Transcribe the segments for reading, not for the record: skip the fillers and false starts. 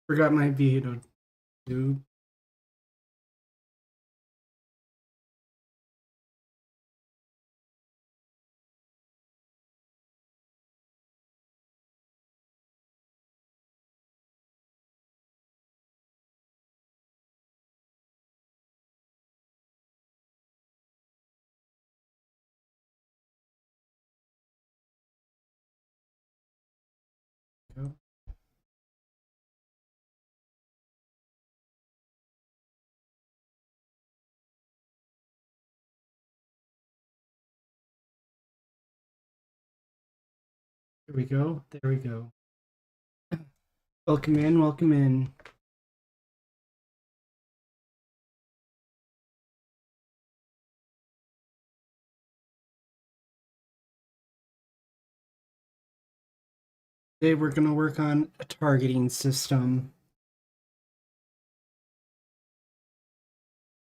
Forgot my video too. Go. There we go. There we go. Welcome in. Welcome in. Today we're going to work on a targeting system.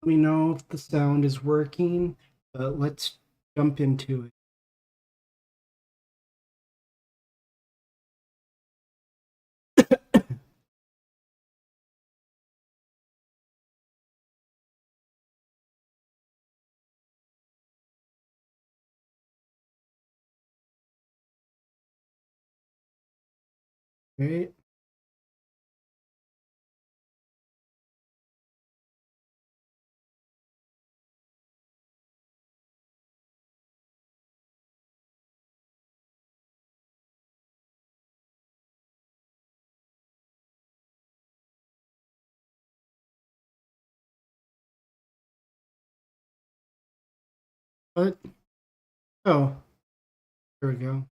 Let me know if the sound is working, but let's jump into it. Okay. What? Oh, there we go.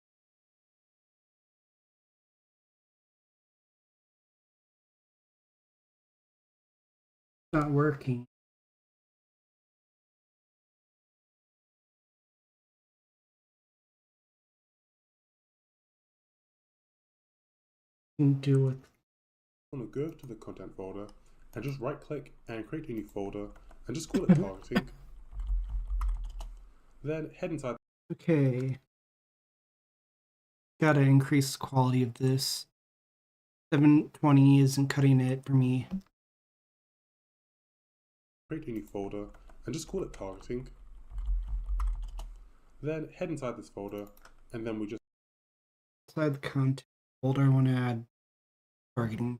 Not working. Can do with. Want to go to the content folder and just right click and create a new folder and just call it targeting. Then head inside. Okay. Gotta increase the quality of this. 720 isn't cutting it for me. create a new folder, and just call it targeting. Then head inside this folder, and then we just Inside the content folder, I want to add targeting.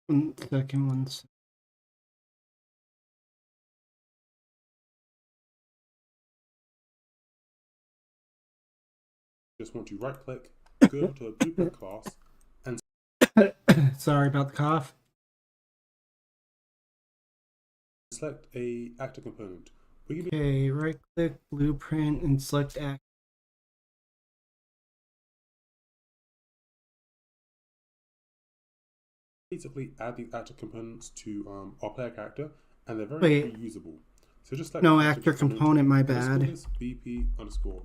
One second. want to right click, go over to a blueprint class, and Sorry about the cough. select a actor component. Okay, right click blueprint and select act. Basically add these actor components to our player character, and they're very reusable. So just select no actor component, my bad. This BP underscore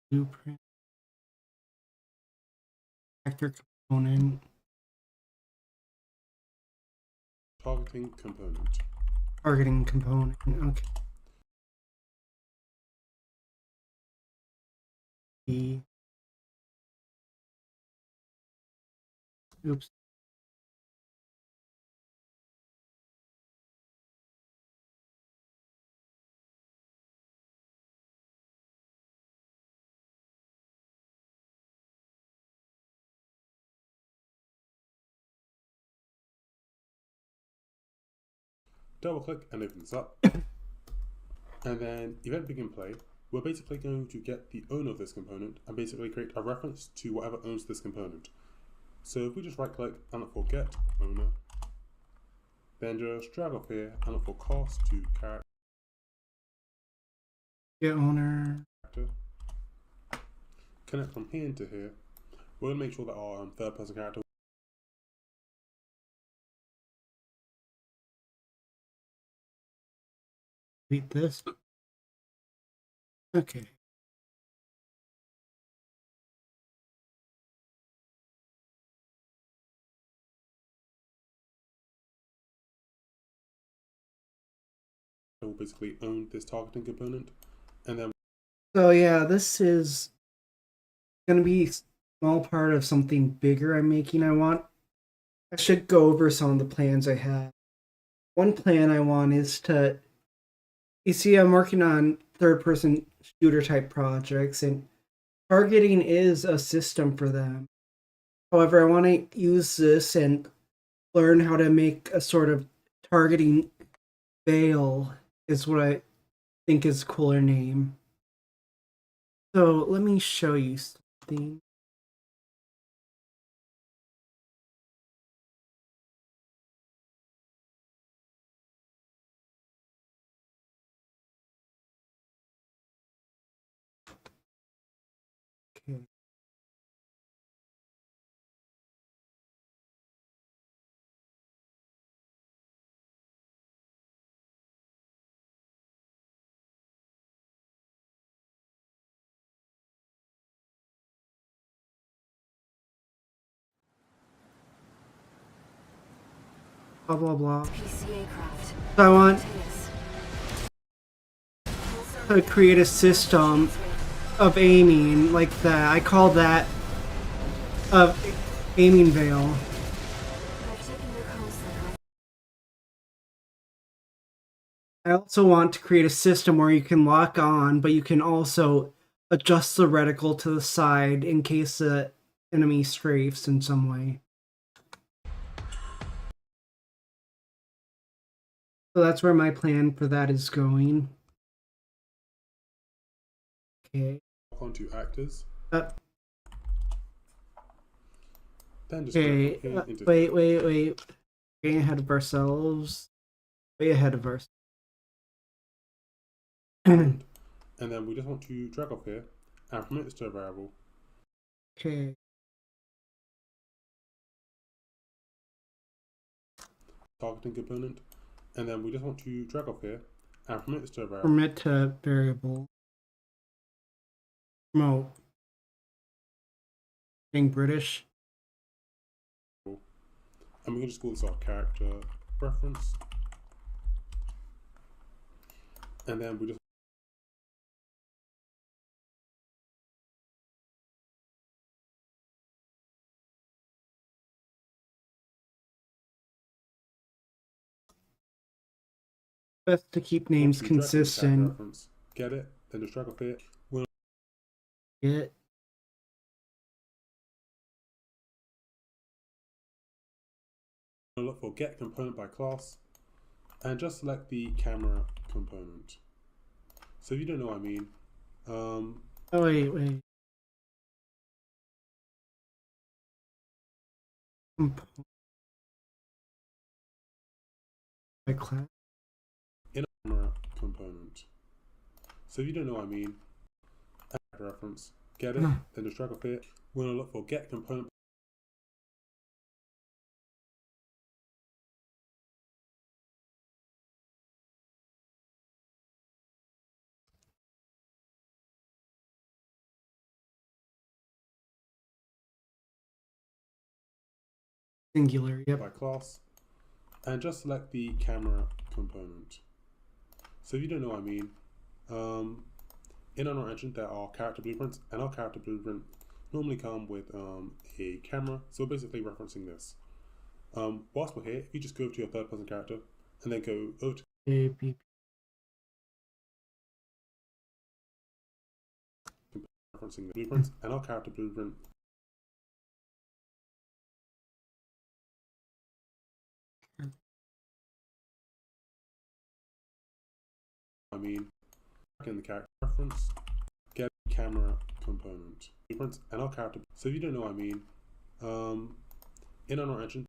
Blueprint actor component targeting component. Targeting component. Okay. Oops. Double click and open this up. And then event begin play, we're basically going to get the owner of this component and basically create a reference to whatever owns this component. So if we just right click and look for get owner, then just drag off here and look for cast to character. Get owner. Connect from here into here. We're going to make sure that our third person character Delete this. Okay. will basically own this targeting component. And then so yeah, this is gonna be a small part of something bigger I'm making. I should go over some of the plans I have. One plan I want is to, you see, I'm working on third-person shooter type projects, and targeting is a system for them. However, I want to use this and learn how to make a sort of targeting veil, is what I think is a cooler name. So let me show you something. Okay. Blah blah blah. So I want to create a system of aiming like that. I call that aiming veil. I also want to create a system where you can lock on, but you can also adjust the reticle to the side in case the enemy strafes in some way. So that's where my plan for that is going. Okay. onto actors. Then just Okay. Wait. Getting ahead of ourselves. Way ahead of ourselves. And then we just want to drag off here and promote this to a variable. Okay. targeting component, and then we just want to drag off here and permit this to a variable. Permit to variable. Promote. Being British. And we can just call this our character reference. And then we just Best to keep names consistent. reference. Get it, then just drag off it. We'll Get. look for get component by class and just select the camera component. So if you don't know what I mean, Oh wait. By class. in a camera component. So if you don't know what I mean, add reference, get it, then just drag off it. We're gonna look for get component. Singular. Yep. By class and just select the camera component. So if you don't know what I mean, in our engine there are character blueprints, and our character blueprint normally come with a camera, so we're basically referencing this. Whilst we're here, if you just go to your third person character and then go over to referencing the blueprints, and our character blueprint in the character reference, get camera component blueprints, and our character. So if you don't know what I mean, in our engine.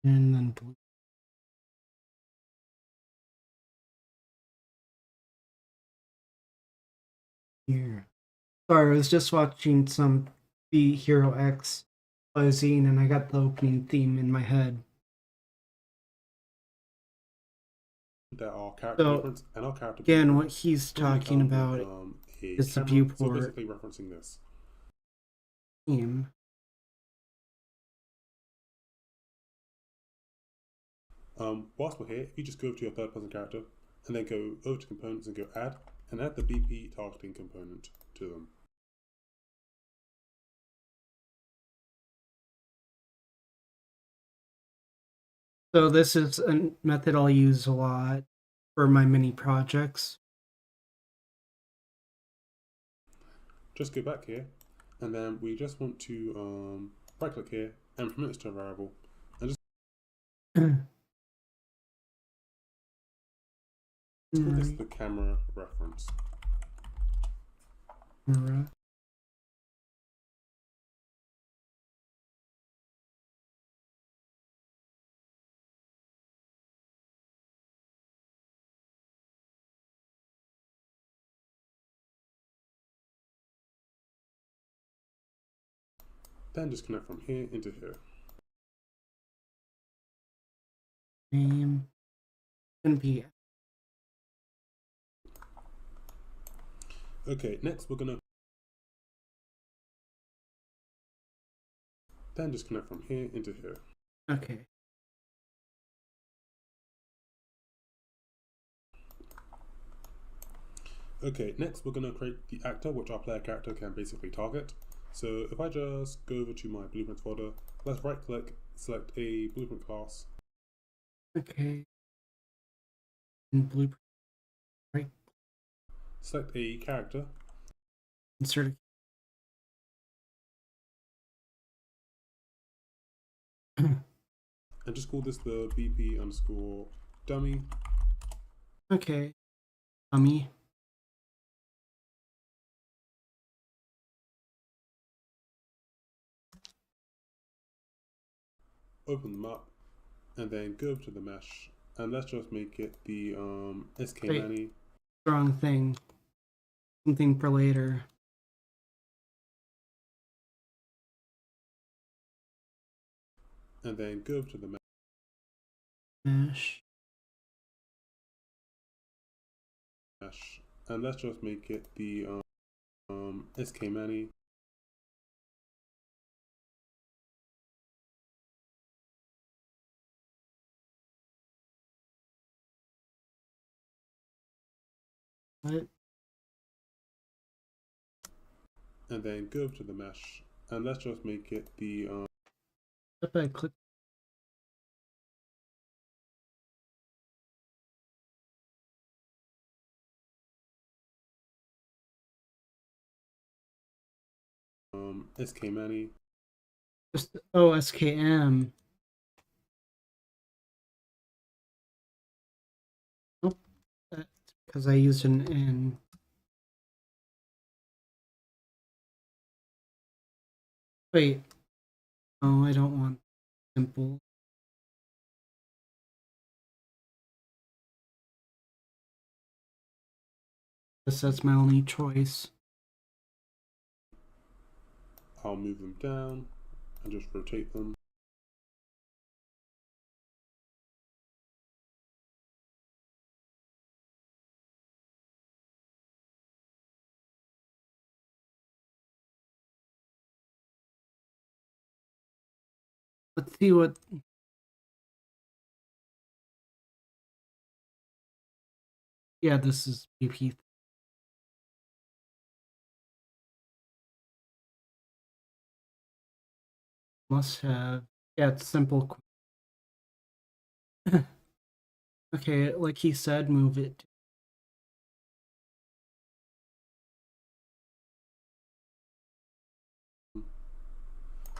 And then blue. Here. Sorry, I was just watching some The Hero X Zine and I got the opening theme in my head. There are character blueprints, and our character again, what he's talking about is the viewport. So basically referencing this. Theme. Whilst we're here, if you just go over to your third person character and then go over to components and go add, and add the BP targeting component to them. So this is a method I'll use a lot for my mini projects. Just go back here, and then we just want to right click here and permit this to a variable, and just call this the camera reference. Then just connect from here into here. Name can be. Okay, next we're gonna then just connect from here into here. Okay. Okay, next we're gonna create the actor, which our player character can basically target. So if I just go over to my blueprints folder, let's right click, select a blueprint class. Okay. And blueprint. Right. Select a character. Insert. And just call this the BP underscore dummy. Okay. Dummy. Open them up, and then go to the mesh, and let's just make it the SK90. Wrong thing. something for later. And then go to the Mesh. mesh, and let's just make it the SK many. What? And then go to the mesh, and let's just make it the If I click. SK many. Just SKM. Nope. That's because I used an N. Wait. Oh, I don't want simple. That's my only choice. I'll move them down and just rotate them. Let's see what. Yeah, this is BP. Must have. Yeah, it's simple. Okay, like he said, move it.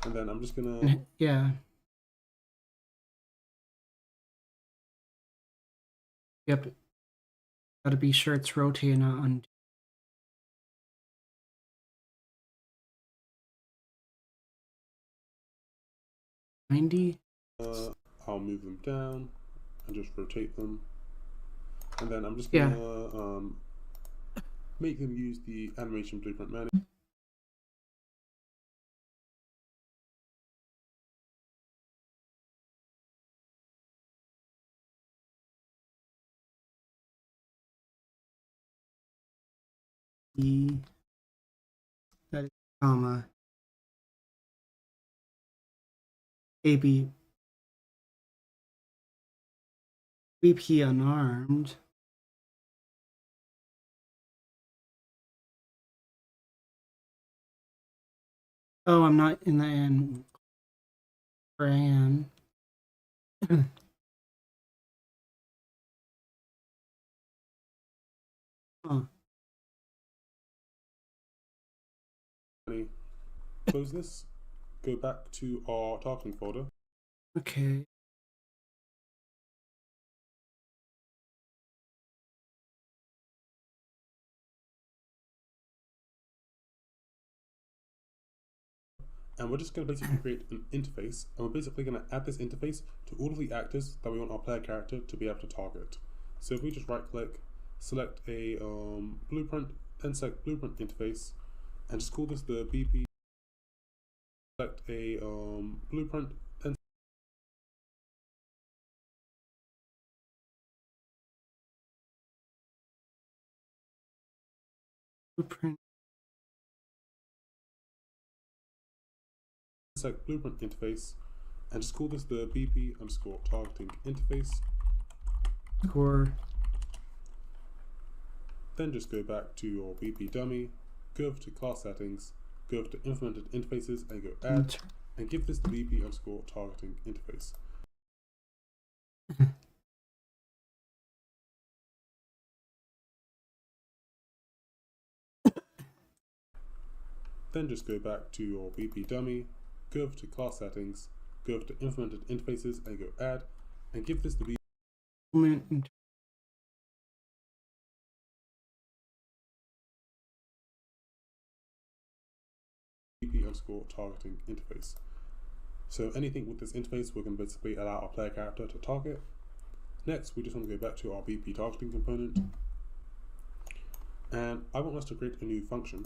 And then I'm just gonna. Yeah. Yep. Gotta be sure it's rotating, not undo. 90. I'll move them down and just rotate them. And then I'm just gonna make them use the animation blueprint manager. That is comma AB BP unarmed. Oh, I'm not in the end. Or I am. Oh. Close this, go back to our targeting folder. Okay. And we're just going to basically create an interface, and we're basically going to add this interface to all of the actors that we want our player character to be able to target. So if we just right click, select a blueprint, then select blueprint interface, and just call this the BP. Select a blueprint, then Blueprint. select blueprint interface, and just call this the BP underscore targeting interface. Score. Then just go back to your BP dummy, go over to class settings, go over to implemented interfaces, and go add, and give this the BP underscore targeting interface. Then just go back to your BP dummy, go over to class settings, go over to implemented interfaces, and go add, and give this the BP underscore targeting interface. So anything with this interface, we're going to basically allow our player character to target. Next, we just want to go back to our BP targeting component. And I want us to create a new function.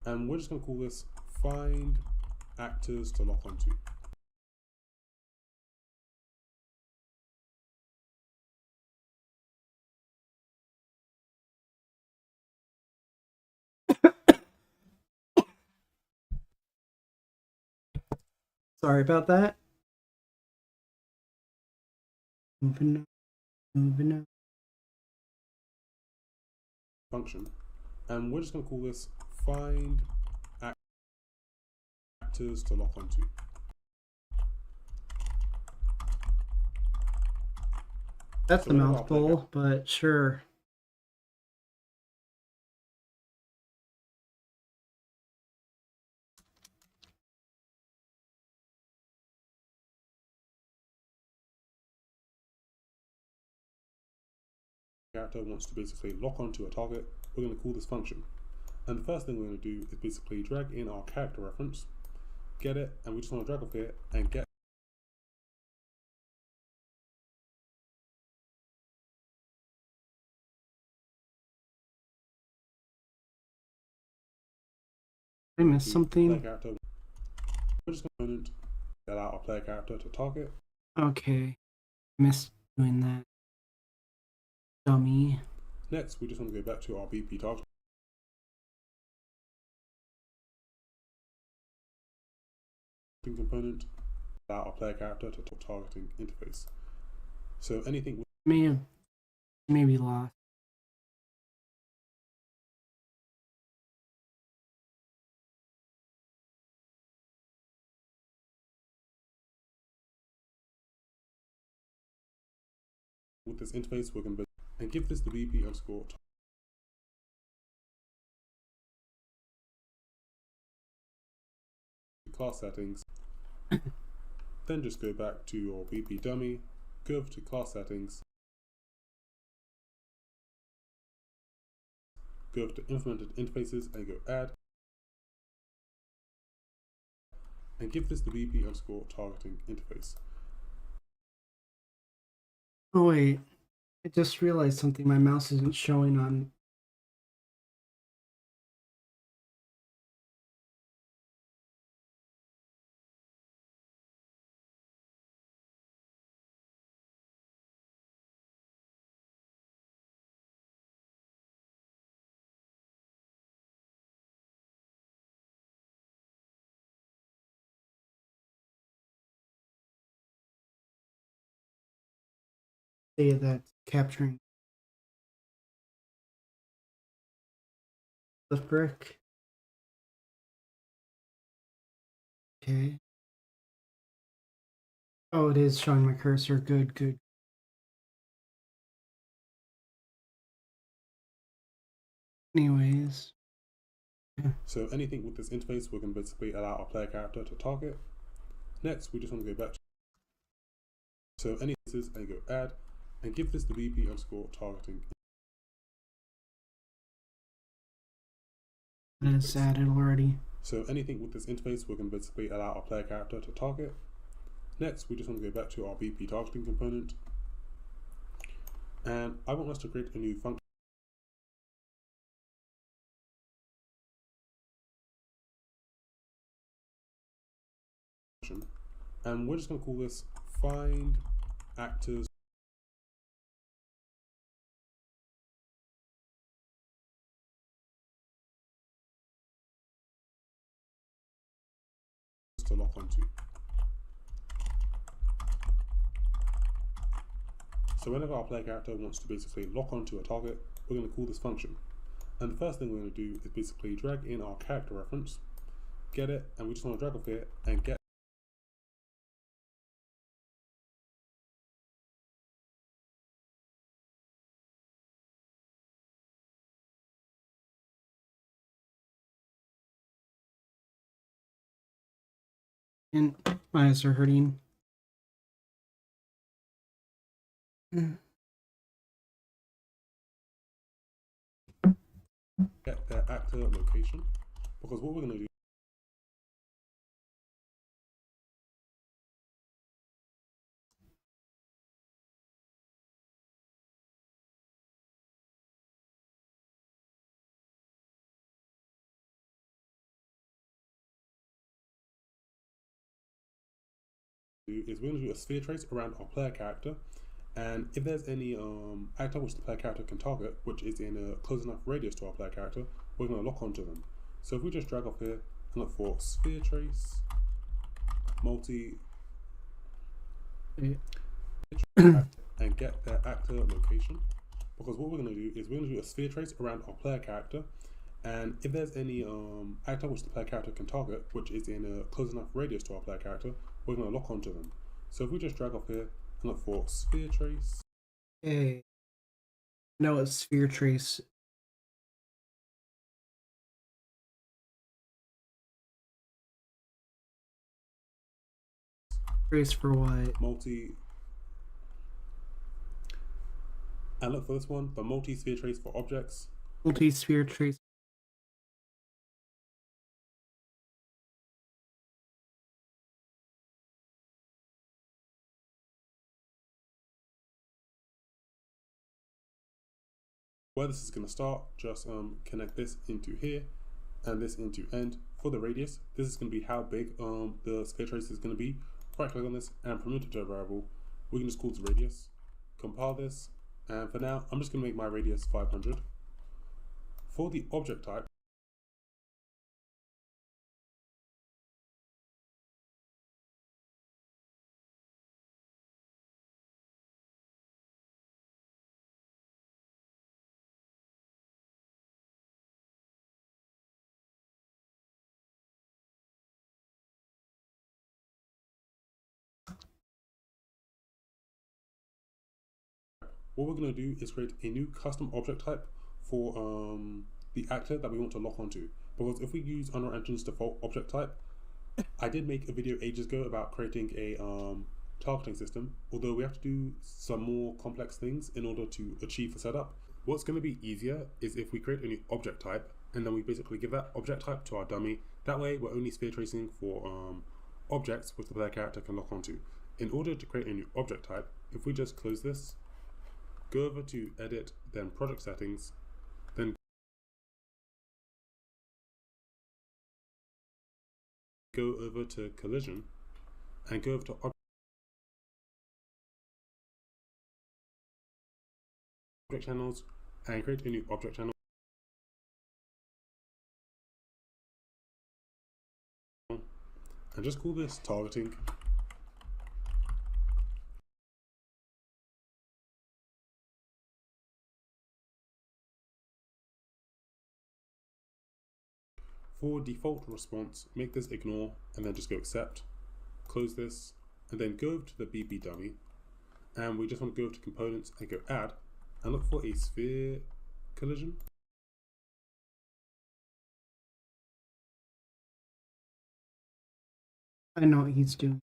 And we're just going to call this find actors to lock onto. Sorry about that. Moving on, moving on. Function. And we're just going to call this find actors to lock onto. That's a mouthful, but sure. Character wants to basically lock onto a target, we're going to call this function. And the first thing we're going to do is basically drag in our character reference, get it, and we just want to drag off here and get. I missed something. Character. We're just going to allow our player character to target. Okay, missed doing that. Dummy. Next, we just want to go back to our BP target component, allow our player character to talk targeting interface. So anything maybe lost. with this interface, we're going to and give this the BP underscore class settings. Then just go back to your BP dummy, go over to class settings, go over to implemented interfaces and go add, and give this the BP underscore targeting interface. Oh wait, I just realized something. My mouse isn't showing on. Say that's capturing the frick. Okay. Oh, it is showing my cursor. Good, good. Anyways. So anything with this interface, we're going to basically allow our player character to target. Next, we just want to go back to so any cases and go add, and give this the BP underscore targeting. It's added already. So anything with this interface, we're going to basically allow our player character to target. Next, we just want to go back to our BP targeting component, and I want us to create a new function. And we're just going to call this find actors to lock onto. So whenever our player character wants to basically lock onto a target, we're going to call this function. And the first thing we're going to do is basically drag in our character reference, get it, and we just want to drag off here and get And my eyes are hurting. Get their actor location, because what we're going to do is we're going to do a sphere trace around our player character, and if there's any actor which the player character can target, which is in a close enough radius to our player character, we're going to lock onto them. So if we just drag off here and look for sphere trace, multi, and get their actor location, because what we're going to do is we're going to do a sphere trace around our player character, and if there's any actor which the player character can target, which is in a close enough radius to our player character, we're going to lock onto them. So if we just drag off here and look for sphere trace. Okay. No, it's sphere trace. Trace for what? Multi. And look for this one, the multi-sphere trace for objects. Multi-sphere trace. Where this is going to start, just connect this into here and this into end. For the radius, this is going to be how big the sphere trace is going to be. Right click on this and promote it to a variable. We can just call this radius. Compile this, and for now, I'm just going to make my radius 500. For the object type, what we're going to do is create a new custom object type for the actor that we want to lock onto. Because if we use Unreal Engine's default object type, I did make a video ages ago about creating a targeting system, although we have to do some more complex things in order to achieve the setup. What's going to be easier is if we create a new object type and then we basically give that object type to our dummy. That way we're only sphere tracing for objects which the player character can lock onto. In order to create a new object type, if we just close this, go over to edit, then project settings, then go over to collision and go over to object channels and create a new object channel and just call this targeting. For default response, make this ignore and then just go accept. Close this and then go over to the BB dummy, and we just want to go over to components and go add and look for a sphere collision. I know what he's doing.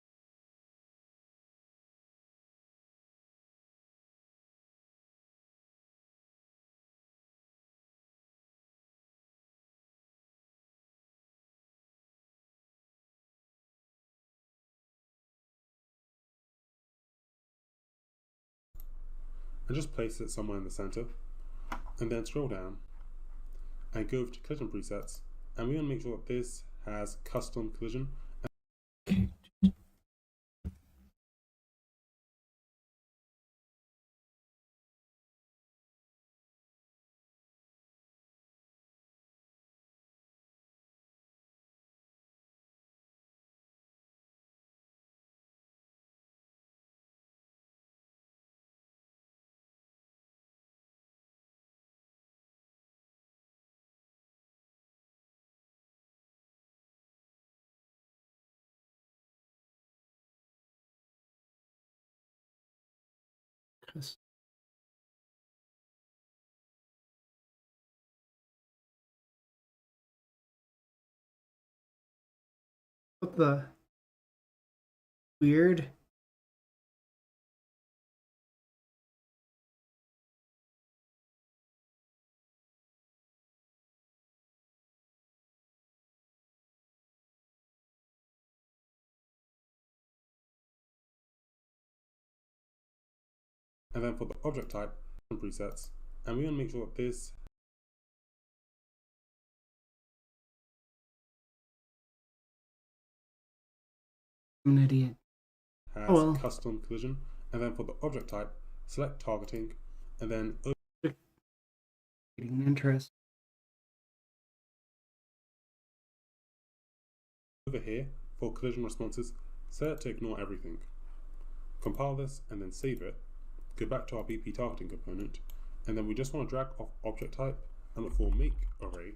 And just place it somewhere in the center, and then scroll down and go over to collision presets, and we want to make sure that this has custom collision. What the? weird. And then for the object type and presets, and we want to make sure that this I'm an idiot. has Oh well. custom collision. And then for the object type, select targeting, and then Interest. over here for collision responses, set it to ignore everything. Compile this and then save it. Go back to our BP targeting component, and then we just want to drag off object type and look for make array.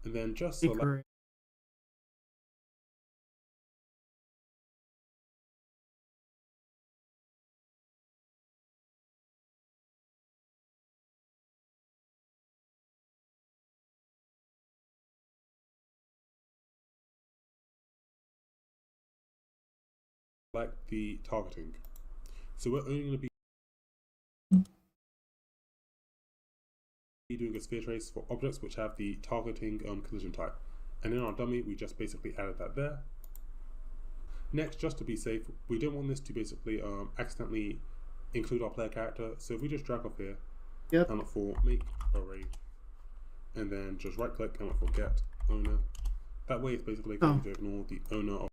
And then just select Correct. the targeting. So we're only going to be doing a sphere trace for objects which have the targeting collision type. And in our dummy, we just basically added that there. Next, just to be safe, we don't want this to basically accidentally include our player character. So if we just drag off here and look for make array, and then just right click and look for get owner. That way it's basically going to ignore the owner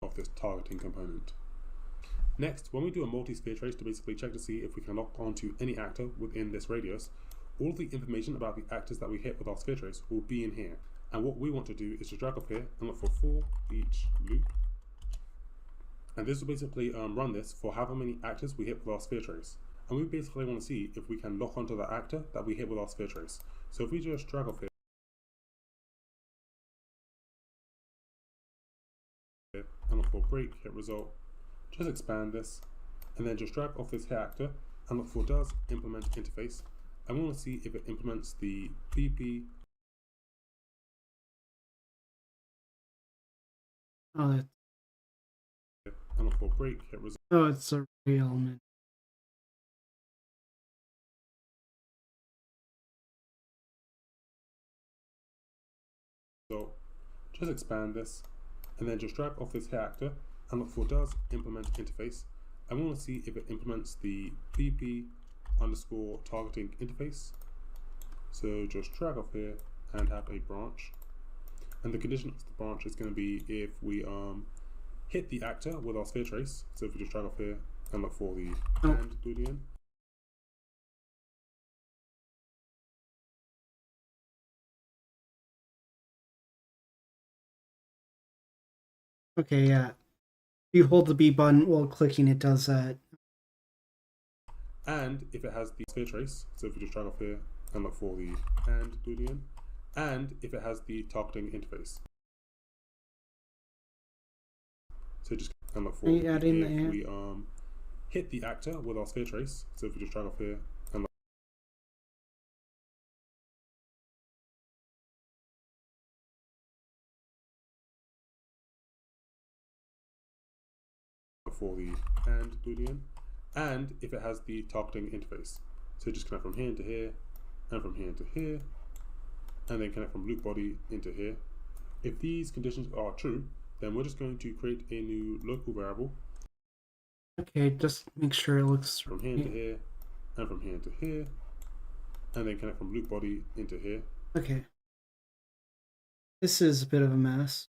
of this targeting component. Next, when we do a multi-sphere trace to basically check to see if we can lock onto any actor within this radius, all of the information about the actors that we hit with our sphere trace will be in here. And what we want to do is to drag up here and look for each loop. And this will basically run this for however many actors we hit with our sphere trace. And we basically want to see if we can lock onto that actor that we hit with our sphere trace. So if we just drag off here and look for break, hit result, just expand this, and then just drag off this hit actor and look for does implement interface. And we want to see if it implements the BP. Oh, and look for break, hit result. Oh, it's a real element. So just expand this, and then just drag off this hit actor and look for does implement interface. And we want to see if it implements the BP underscore targeting interface. So just drag off here and have a branch. And the condition of the branch is going to be if we hit the actor with our sphere trace. So if we just drag off here and look for the and boolean. Okay, yeah. You hold the B button while clicking, it does that. And if it has the sphere trace, so if you just drag off here and look for the and boolean, and if it has the targeting interface. So just and look for if we hit the actor with our sphere trace. So if you just drag off here and look for the and boolean, and if it has the targeting interface. So just connect from here into here, and from here into here, and then connect from loop body into here. If these conditions are true, then we're just going to create a new local variable. Okay, just make sure it looks from here to here, and from here to here, and then connect from loop body into here. Okay. This is a bit of a mess.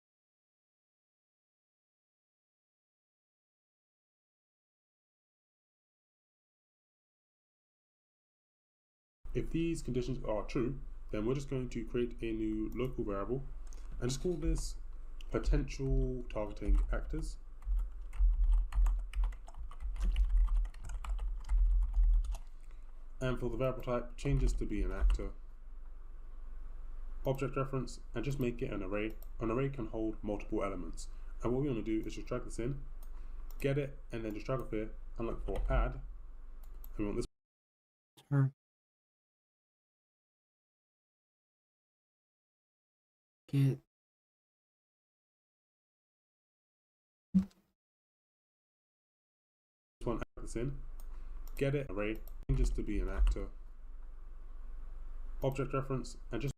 If these conditions are true, then we're just going to create a new local variable and just call this potential targeting actors. And for the variable type, change this to be an actor. Object reference, and just make it an array. An array can hold multiple elements. And what we want to do is just drag this in, get it, and then just drag up here and look for add. And we want this. Sure. Get one, add this in, get it, array, change this to be an actor. Object reference, and just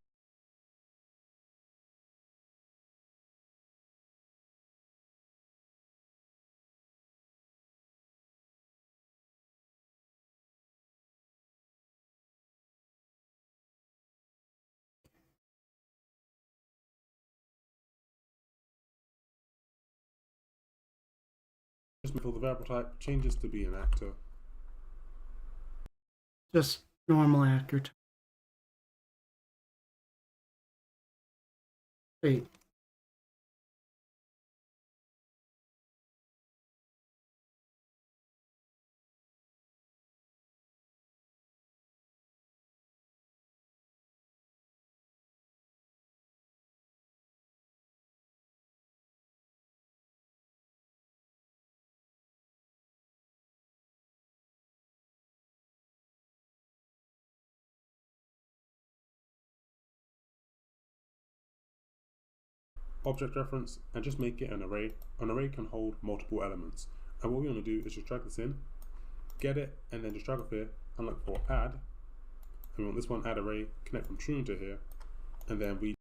for the variable type, change this to be an actor. just normal actor type. Wait. Object reference, and just make it an array. An array can hold multiple elements. And what we want to do is just drag this in, get it, and then just drag up here and look for add. And we want this one, add array, connect from true into here, and then we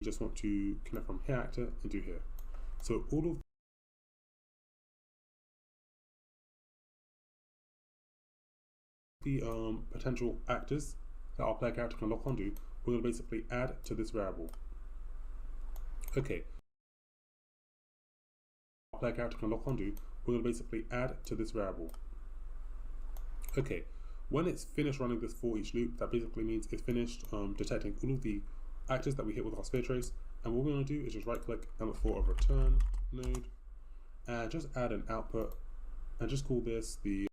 just want to connect from here actor into here. So all of the potential actors that our player character can lock onto, we're going to basically add to this variable. Okay. Our player character can lock onto, we're going to basically add to this variable. Okay. When it's finished running this for each loop, that basically means it's finished detecting all of the actors that we hit with our sphere trace. And what we're going to do is just right click and look for a return node and just add an output and just call this the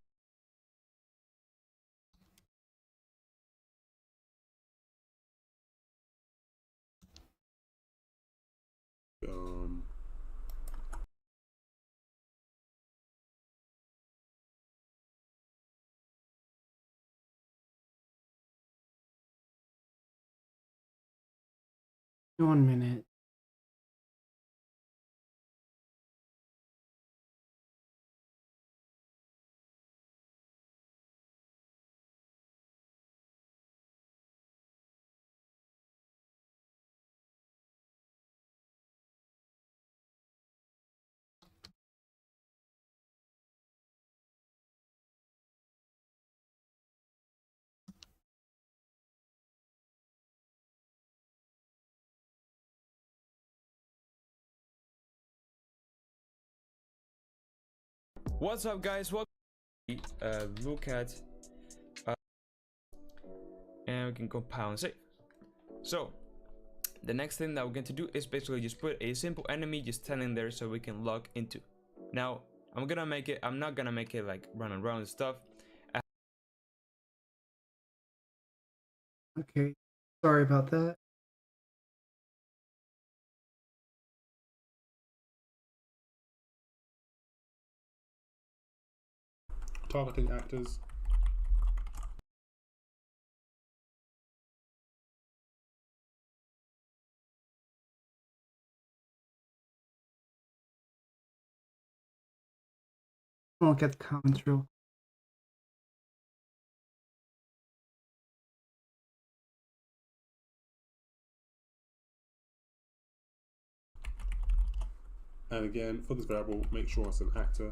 One minute. What's up, guys? Welcome to look at and we can compound save. So the next thing that we're going to do is basically just put a simple enemy just standing there so we can log into. Now I'm not gonna make it like run around and stuff. Okay. Sorry about that. targeting actors. I'll get the comments real. And again, for this variable, make sure it's an actor.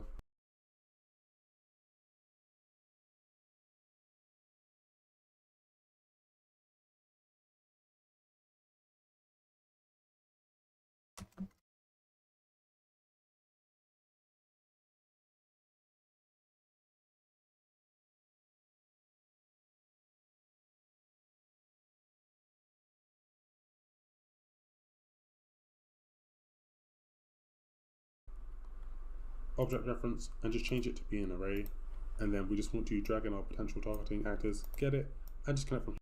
object reference and just change it to be an array. And then we just want to drag in our potential targeting actors, get it, and just connect from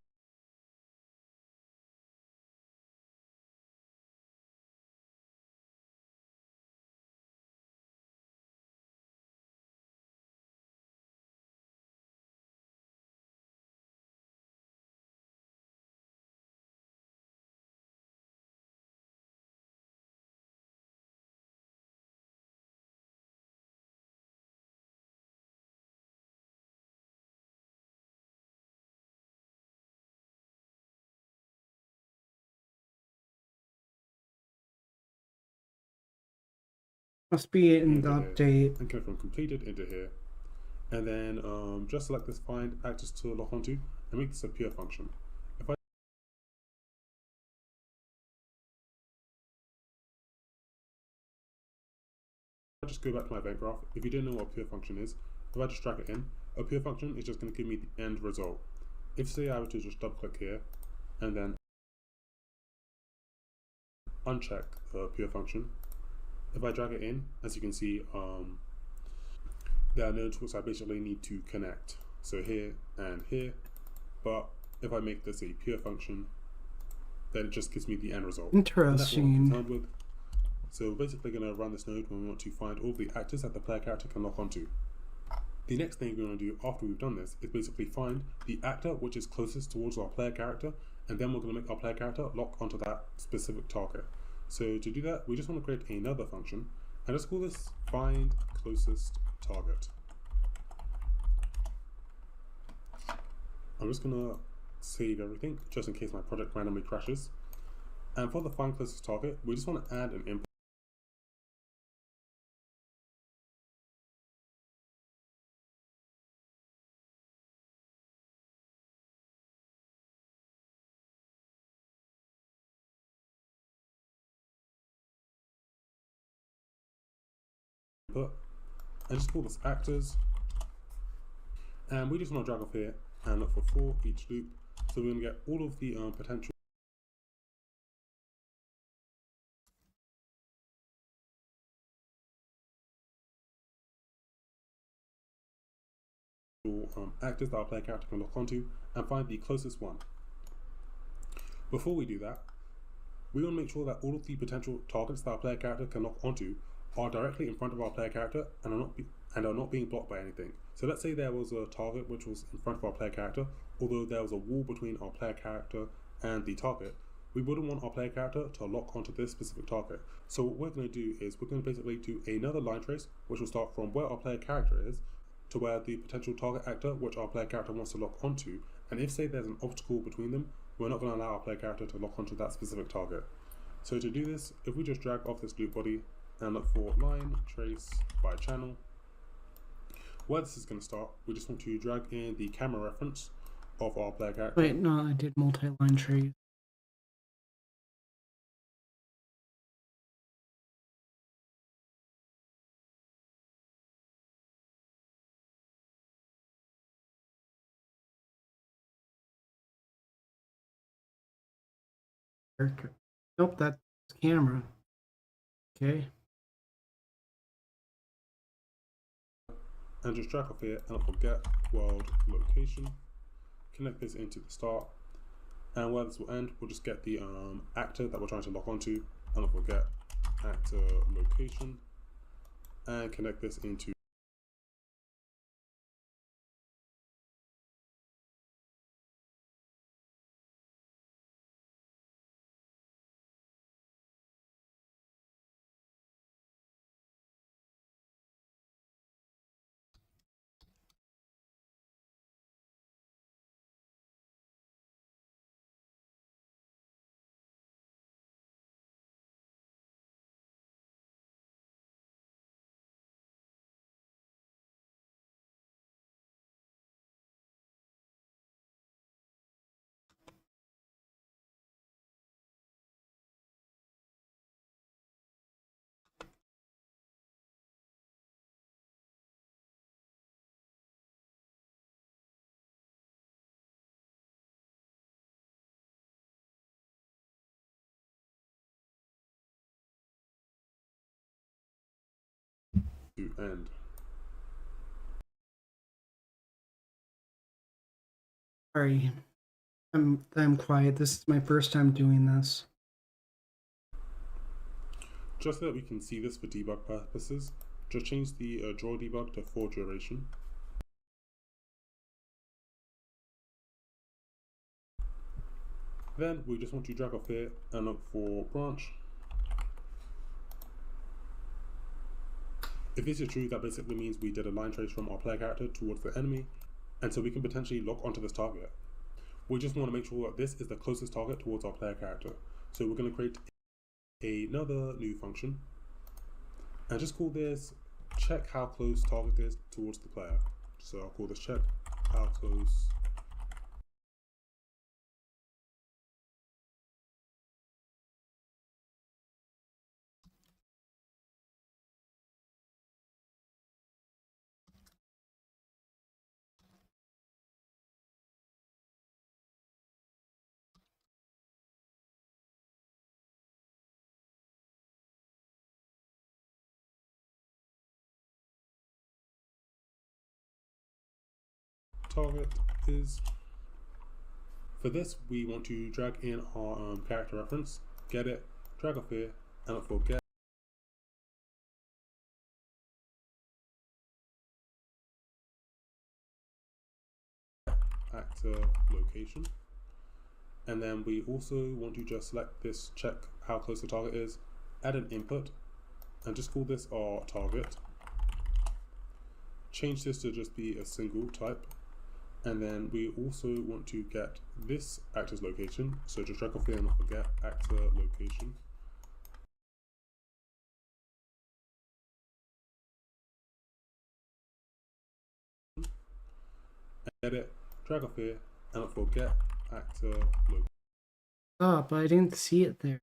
Must be in into the here, update. and connect from completed into here. And then just select this find actors to lock onto and make this a pure function. If I just go back to my event graph, if you don't know what a pure function is, if I just drag it in, a pure function is just going to give me the end result. If say I were to just double click here and then uncheck the pure function, if I drag it in, as you can see, there are nodes which I basically need to connect. So here and here, but if I make this a pure function, then it just gives me the end result. Interesting. And that's what I'm concerned with. So we're basically going to run this node when we want to find all the actors that the player character can lock onto. The next thing we're going to do after we've done this is basically find the actor which is closest towards our player character, and then we're going to make our player character lock onto that specific target. So to do that, we just want to create another function, and let's call this find closest target. I'm just going to save everything just in case my project randomly crashes. And for the find closest target, we just want to add an input. And just call this actors, and we just want to drag off here and look for each loop, so we're going to get all of the potential actors that our player character can lock onto and find the closest one. Before we do that, we want to make sure that all of the potential targets that our player character can lock onto are directly in front of our player character and are not being blocked by anything. So let's say there was a target which was in front of our player character, although there was a wall between our player character and the target. We wouldn't want our player character to lock onto this specific target. So what we're going to do is we're going to basically do another line trace which will start from where our player character is to where the potential target actor which our player character wants to lock onto, and if say there's an obstacle between them, we're not going to allow our player character to lock onto that specific target. So to do this, if we just drag off this loop body and look for line trace by channel, where this is going to start, we just want to drag in the camera reference of our player character. Wait, no, I did multi-line trace. Nope, that's camera. Okay. And just drag off here and look for get world location. Connect this into the start, and where this will end, we'll just get the actor that we're trying to lock onto, and look for get actor location, and connect this into to end. Sorry, I'm quiet. This is my first time doing this. Just so that we can see this for debug purposes, just change the draw debug to for duration. Then we just want to drag off here and look for branch. If this is true, that basically means we did a line trace from our player character towards the enemy, and so we can potentially lock onto this target. We just want to make sure that this is the closest target towards our player character. So we're going to create another new function and just call this check how close target is towards the player. So I'll call this check how close target is. For this, we want to drag in our character reference, get it, drag off here, and look for get actor location. And then we also want to just select this check how close the target is, add an input, and just call this our target. Change this to just be a single type. And then we also want to get this actor's location. So just drag off here and not forget actor location. Edit, drag off here and not forget actor location. Oh, but I didn't see it there.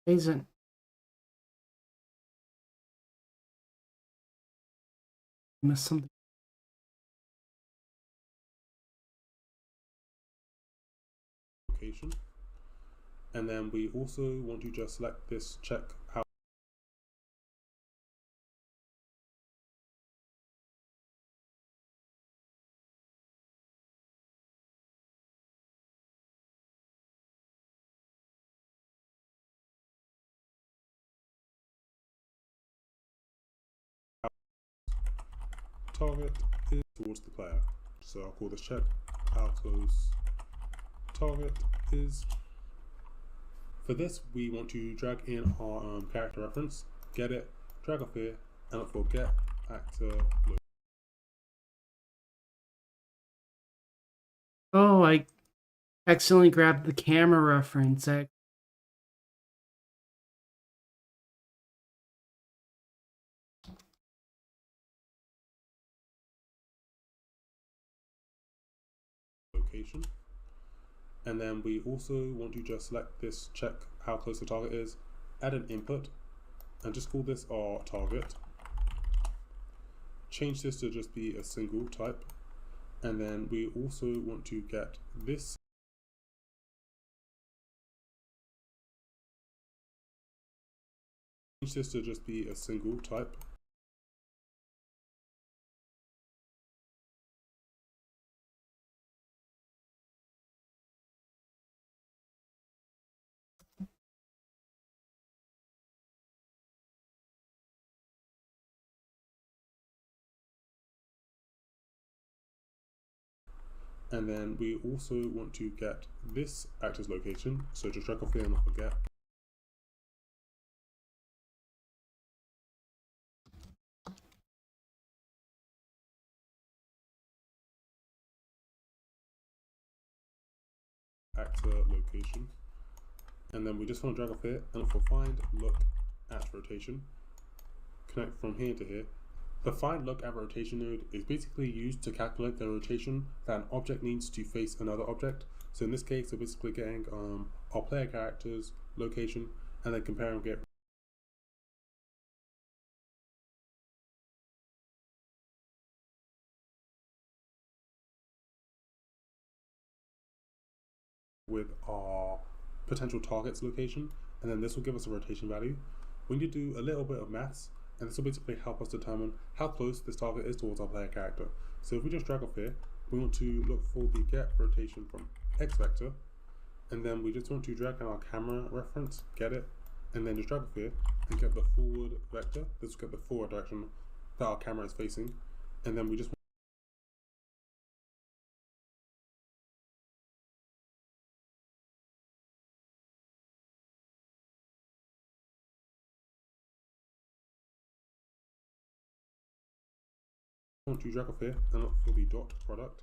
Isn't missed something. Location. And then we also want to just select this check how target is towards the player. So I'll call this check how close target is. For this, we want to drag in our character reference, get it, drag off here, and look for get actor location. Oh, I accidentally grabbed the camera reference. And then we also want to just select this check how close the target is, add an input, and just call this our target. Change this to just be a single type. And then we also want to get this change this to just be a single type. And then we also want to get this actor's location. So just drag off here and not forget actor location. And then we just want to drag off here and look for find look at rotation. Connect from here to here. The find look at rotation node is basically used to calculate the rotation that an object needs to face another object. So in this case, we're basically getting our player character's location and then comparing it with our potential target's location, and then this will give us a rotation value. We need to do a little bit of maths, and this will basically help us determine how close this target is towards our player character. So if we just drag off here, we want to look for the get rotation from X vector, and then we just want to drag in our camera reference, get it, and then just drag off here and get the forward vector. This will get the forward direction that our camera is facing, and then we just want to drag off here and look for the dot product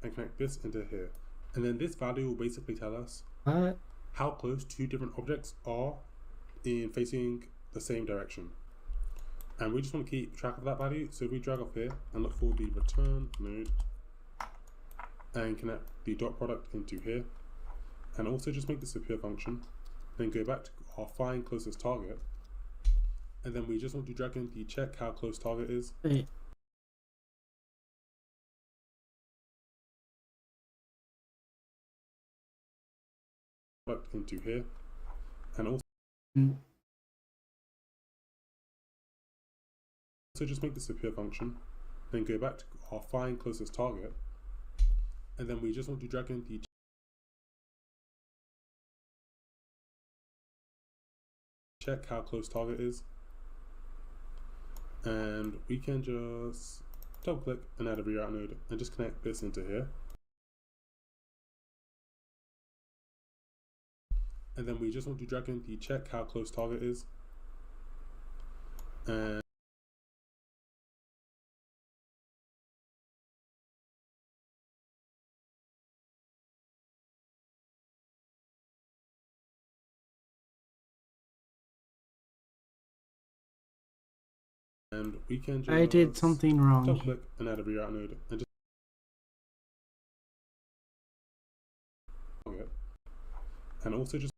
and connect this into here. And then this value will basically tell us how close two different objects are in facing the same direction. And we just want to keep track of that value. So we drag off here and look for the return node and connect the dot product into here. And also just make this a pure function. Then go back to our find closest target. And then we just want to drag in the check how close target is. Product into here. And also just make this a pure function. Then go back to our find closest target. And then we just want to drag in the check how close target is. And we can just double click and add a reroute node and just connect this into here. And then we just want to drag in the check how close target is. And we can just I did something wrong. double click and add a reroute node and just target. And also just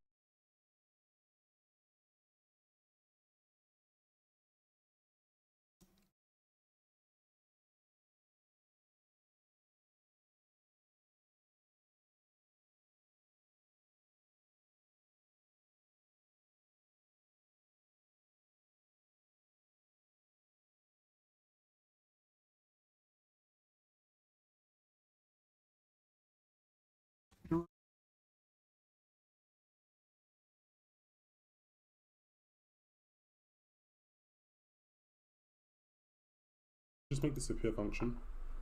make this a pure function.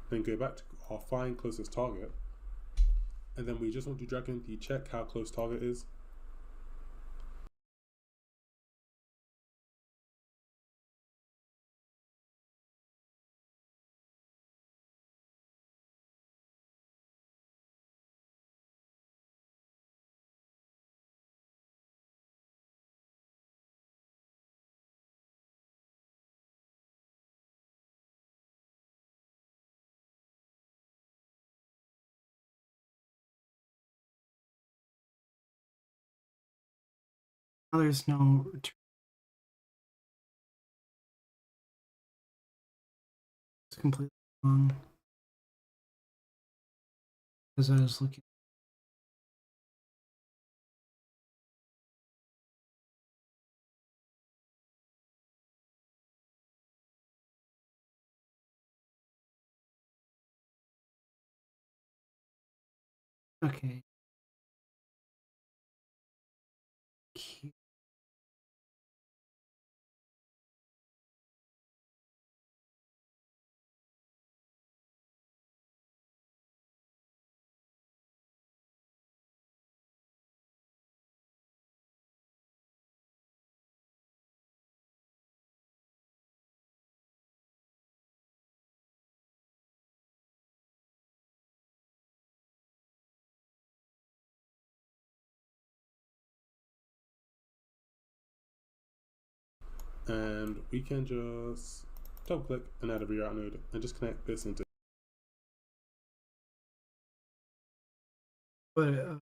Then go back to our find closest target. And then we just want to drag in the check how close target is. Now there's no return. It's completely wrong. Because I was looking. Okay. And we can just double click and add a reroute node and just connect this into. But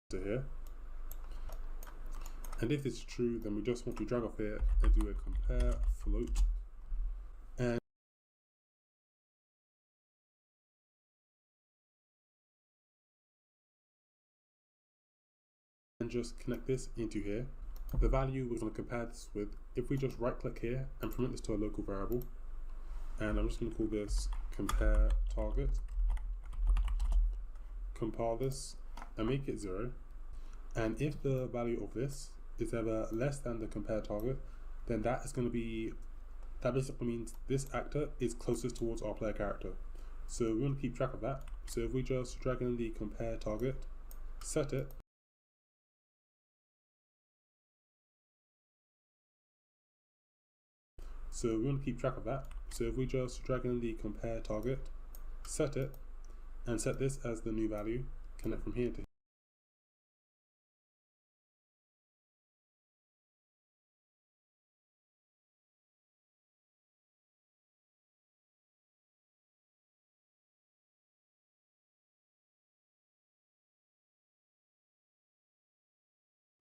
to here. And if this is true, then we just want to drag off here and do a compare float. And just connect this into here. The value we're going to compare this with, if we just right click here and promote this to a local variable, and I'm just going to call this compare target, compile this and make it 0. And if the value of this is ever less than the compare target, then that basically means this actor is closest towards our player character. So we want to keep track of that. So if we just drag in the compare target, set it, so we want to keep track of that. So if we just drag in the compare target, set it, and set this as the new value, connect from here to here.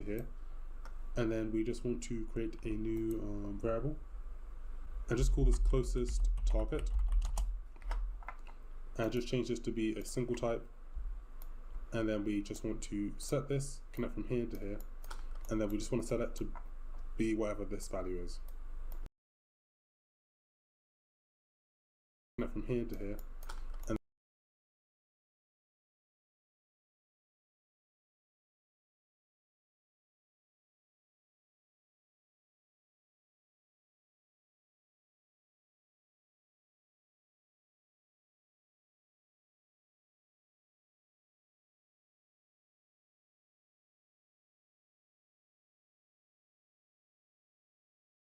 Here, and then we just want to create a new variable and just call this closest target, and just change this to be a single type, and then we just want to set this, connect from here to here, and then we just want to set it to be whatever this value is, connect from here to here,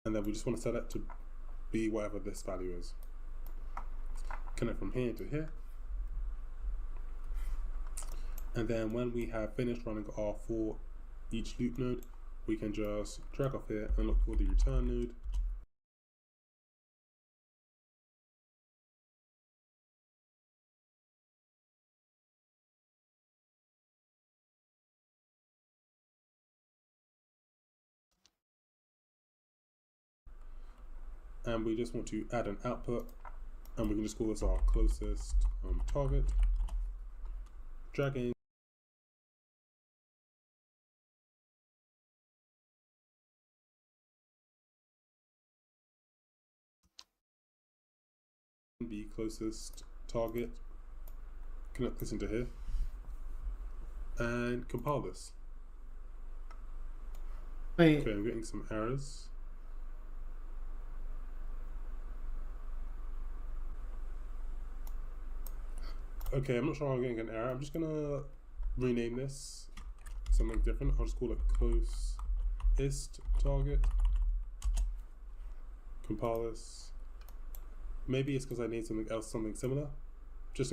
and then we just want to set it to be whatever this value is, connect from here to here. And then when we have finished running our for each loop node, we can just drag off here and look for the return node. And we just want to add an output, and we can just call this our closest target, dragging the closest target, connect this into here, and compile this. Wait, Okay, I'm getting some errors. Okay, I'm not sure I'm getting an error. I'm just gonna rename this something different. I'll just call it closest target. Compile this. Maybe it's because I need something else, something similar. Just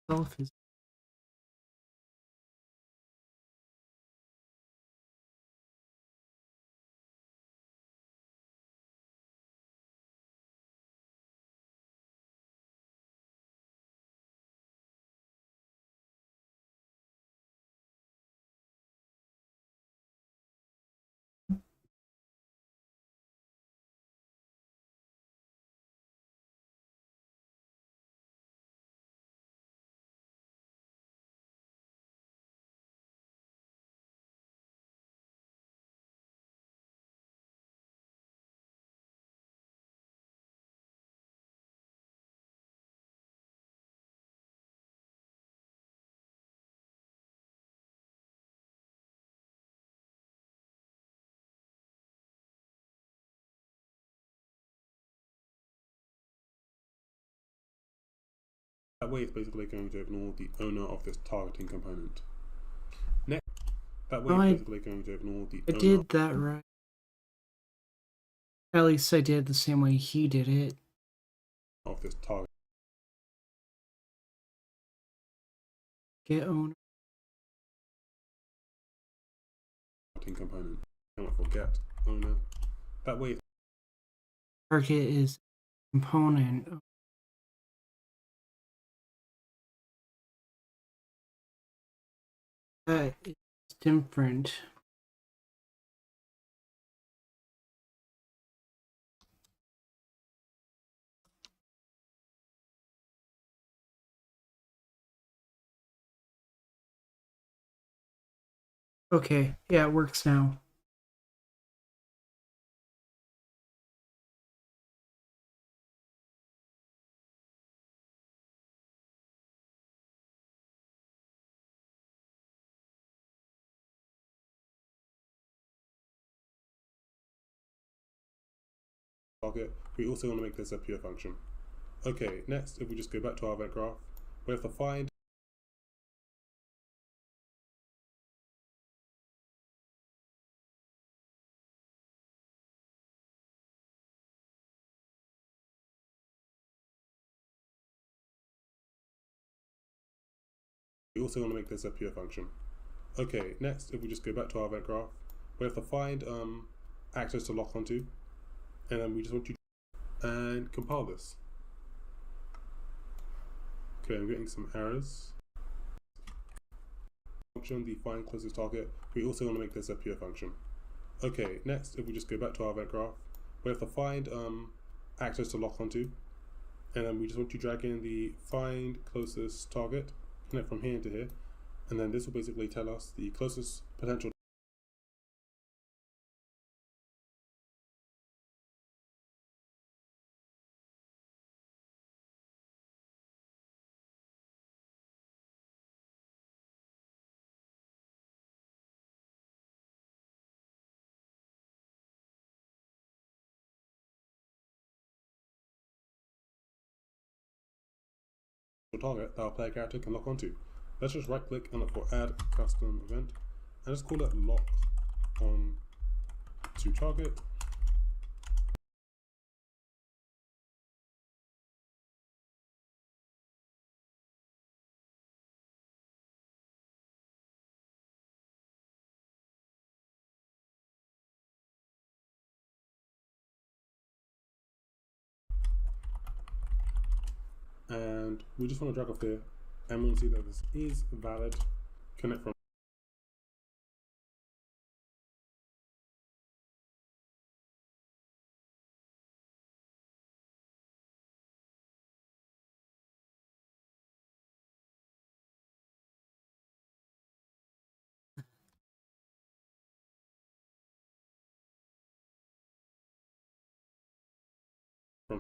self is That way it's basically going to ignore the owner of this targeting component. Next, that way it's basically going to ignore the I did that right. At least I did the same way he did it. Of this target Get owner. component. Don't forget owner. That way Target is component. That is different. Okay, yeah, it works now. target. We also want to make this a pure function. Okay, next, if we just go back to our event graph, we have to find we also want to make this a pure function. Okay, next, if we just go back to our event graph, we have to find actors to lock onto, and then we just want to and compile this. Okay, I'm getting some errors. Function, the find closest target. We also want to make this a pure function. Okay, next, if we just go back to our event graph, we have to find actors to lock onto, and then we just want to drag in the find closest target, connect from here to here, and then this will basically tell us the closest potential target that our player character can lock onto. Let's just right click and look for add custom event and just call it lock on to target. And we just want to drag off there and we'll see that this is valid. Connect from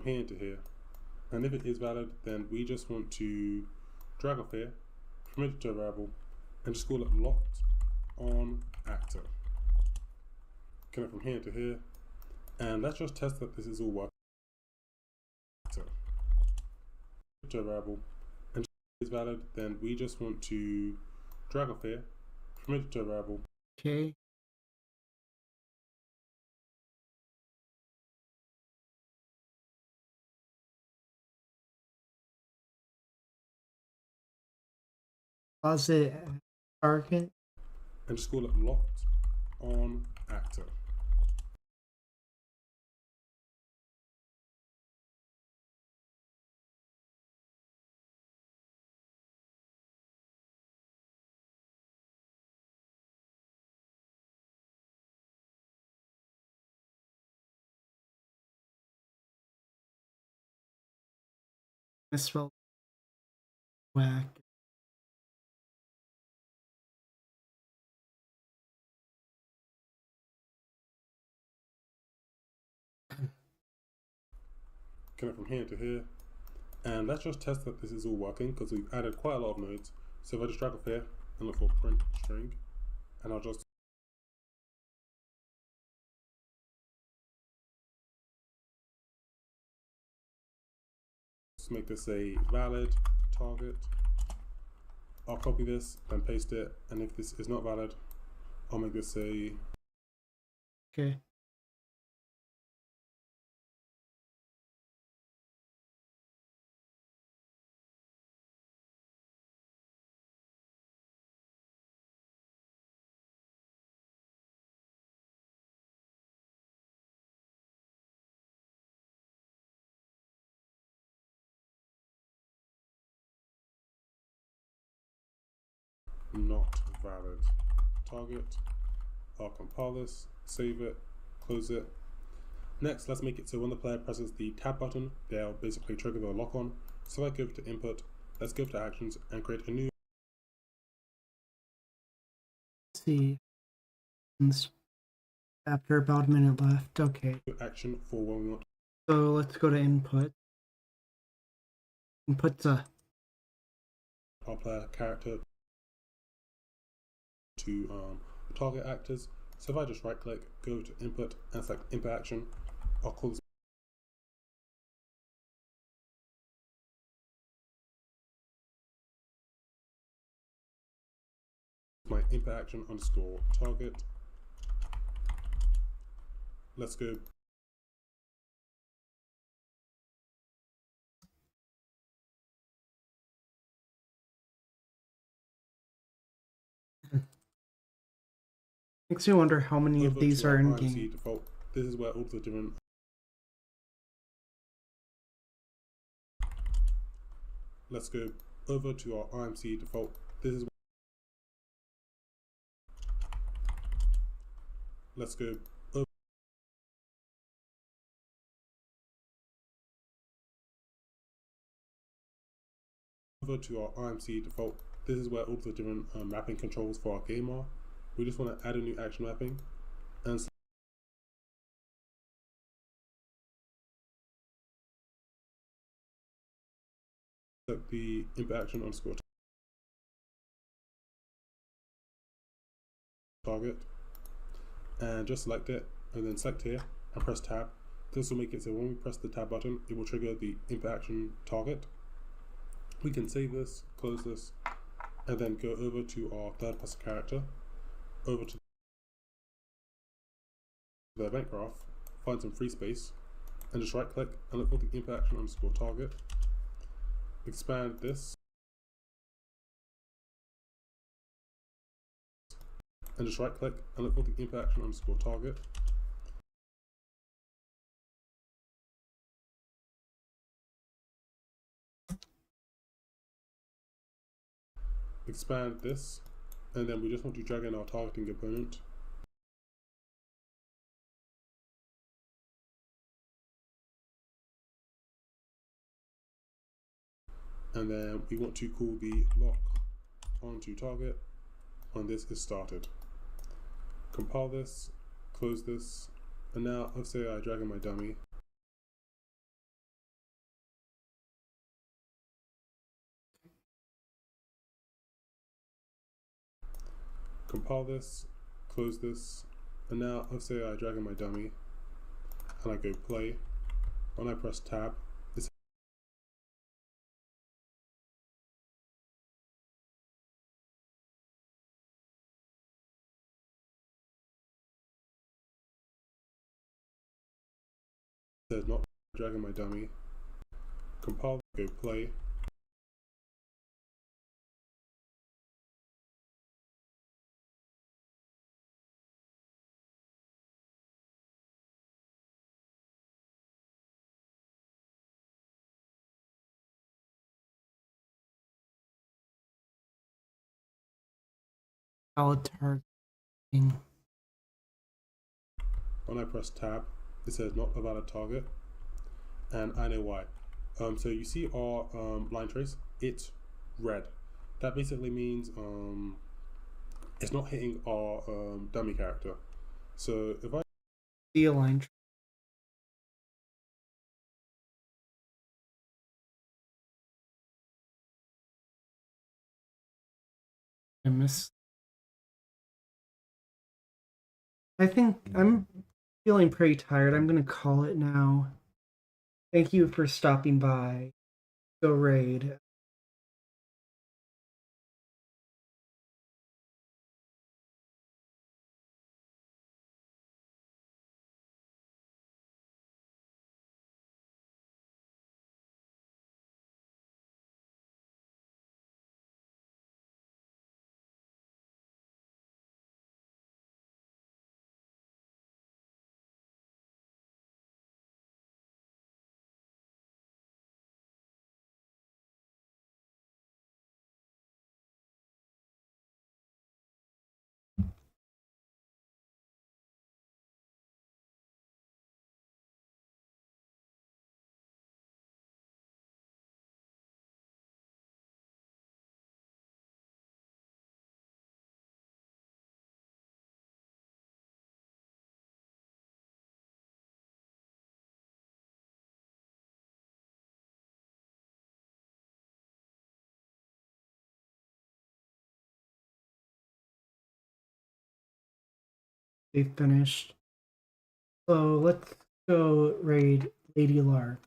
here to here. And if it is valid, then we just want to drag off here, commit it to a variable, and just call it locked on actor. Connect from here to here, and let's just test that this is all working. To a variable, and if it is valid, then we just want to drag off here, commit it to a variable. Okay. Deposit target. And just call it locked on actor. Misspelled. Whack. Connect from here to here, and let's just test that this is all working because we've added quite a lot of nodes. So if I just drag off here and look for print string, and I'll just make this a valid target. I'll copy this and paste it, and if this is not valid, I'll make this say Okay. not valid target. I'll compile this, save it, close it. Next, let's make it so when the player presses the tab button, they'll basically trigger the lock on. So if I go over to input, let's go over to actions and create a new Let's see. After about a minute left. Okay. action for when we want So let's go to input. Input's our player character to target actors. So if I just right click, go to input and select input action, I'll call this my input action underscore target. Let's go. makes me wonder how many of Over these to are our in IMC game. default. This is where all the different let's go over to our IMC default. This is let's go over to our IMC default. This is where all the different mapping controls for our game are. We just want to add a new action mapping and select the input action underscore target and just select it and then select here and press tab. This will make it so when we press the tab button, it will trigger the input action target. We can save this, close this, and then go over to our third person character, over to the event graph, find some free space, and just right click and look for the input action underscore target. Expand this, and just right click and look for the input action underscore target. Expand this, and then we just want to drag in our targeting component. And then we want to call the lock onto target when this is started. Compile this, close this, and now let's say I drag in my dummy. Compile this, close this, and now let's say I drag in my dummy and I go play. When I press tab, it says not dragging my dummy. Compile, go play. Valid targeting. When I press tab, it says not a valid target, and I know why. So you see our line trace, it's red. That basically means it's not hitting our dummy character. So if I The align. I miss. I think I'm feeling pretty tired. I'm gonna call it now. Thank you for stopping by. Go raid. they finished. So let's go raid Lady Lark.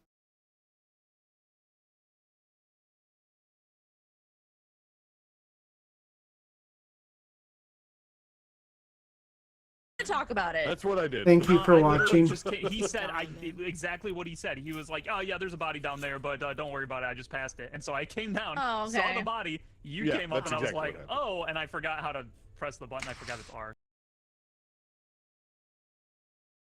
Talk about it. That's what I did. Thank you for I literally watching. just he said exactly what he said. He was like, "Oh yeah, there's a body down there, but don't worry about it. I just passed it." And so I came down, Oh, saw okay. the body. You Yeah, came up, that's and I was exactly like, what happened. "Oh!" And I forgot how to press the button. I forgot it's R.